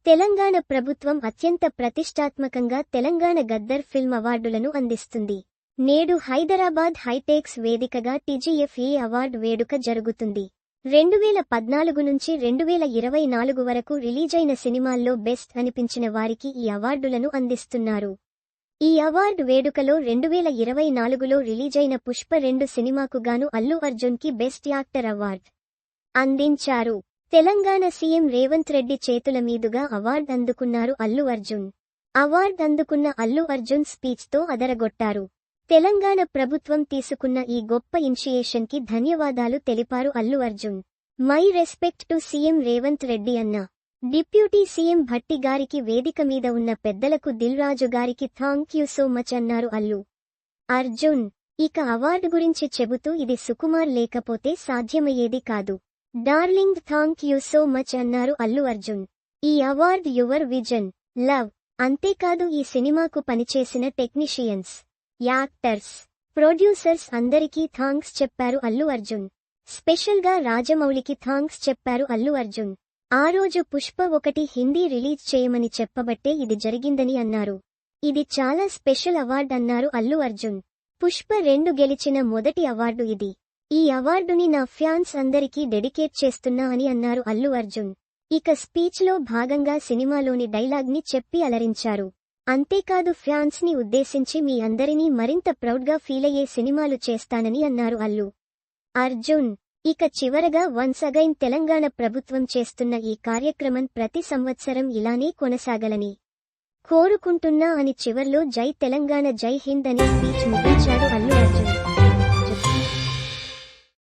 తెలంగాణ ప్రభుత్వం అత్యంత ప్రతిష్టాత్మకంగా తెలంగాణ గద్దర్ ఫిల్మ్ అవార్డులను అందిస్తుంది. నేడు హైదరాబాద్ హైటెక్స్ వేదికగా టీజీఎఫ్ఏ అవార్డు వేడుక జరుగుతుంది. 2014 నుంచి 2024 వరకు రిలీజైన సినిమాల్లో బెస్ట్ అనిపించిన వారికి ఈ అవార్డులను అందిస్తున్నారు. ఈ అవార్డు వేడుకలో 2024లో రిలీజైన పుష్ప 2 సినిమాకు గాను అల్లు అర్జున్ కి బెస్ట్ యాక్టర్ అవార్డు అందించారు. తెలంగాణ సీఎం రేవంత్ రెడ్డి చేతుల మీదుగా అవార్డు అందుకున్నారు అల్లు అర్జున్. అవార్డు అందుకున్న అల్లు అర్జున్ స్పీచ్ తో అదరగొట్టారు. తెలంగాణ ప్రభుత్వం తీసుకున్న ఈ గొప్ప ఇనిషియేషన్ కి ధన్యవాదాలు తెలిపారు Allu Arjun. My respect to CM Revanth Reddy అన్న డిప్యూటీ సీఎం భట్టి గారికి, వేదిక మీద ఉన్న పెద్దలకు, దిల్ రాజు గారికి థాంక్ యూ సో మచ్ అన్నారు అల్లు అర్జున్. ఇక అవార్డు గురించి చెబుతూ, ఇది సుకుమార్ లేకపోతే సాధ్యమయ్యేది కాదు. Darling thank you so much అన్నారు అల్లు అర్జున్. ఈ అవార్డ్ యువర్ విజన్, లవ్. అంతేకాదు ఈ సినిమాకు పనిచేసిన టెక్నీషియన్స్, యాక్టర్స్, ప్రొడ్యూసర్స్ అందరికీ థాంక్స్ చెప్పారు అల్లు అర్జున్. స్పెషల్ గా రాజమౌళికి థాంక్స్ చెప్పారు అల్లు అర్జున్. ఆ రోజు పుష్ప 1 హిందీ రిలీజ్ చేయమని చెప్పబట్టే ఇది జరిగిందని అన్నారు. ఇది చాలా స్పెషల్ అవార్డ్ అన్నారు అల్లు అర్జున్. పుష్ప 2 గెలిచిన మొదటి అవార్డు ఇది. ఈ అవార్డుని నా ఫ్యాన్స్ అందరికీ డెడికేట్ చేస్తున్నా అని అన్నారు అల్లు అర్జున్. ఇక స్పీచ్ లో భాగంగా సినిమాలోని డైలాగ్ ని చెప్పి అలరించారు. అంతేకాదు ఫ్యాన్స్ ని ఉద్దేశించి మీ అందరినీ మరింత ప్రౌడ్ గా ఫీలయ్యే సినిమాలు చేస్తానని అన్నారు అల్లు అర్జున్. ఇక చివరగా వన్స్ అగైన్ తెలంగాణ ప్రభుత్వం చేస్తున్న ఈ కార్యక్రమం ప్రతి సంవత్సరం ఇలానే కొనసాగలని కోరుకుంటున్నా అని చివర్లో జై తెలంగాణ జై హింద్ అని స్పీచ్ ముగించాడు అల్లు అర్జున్.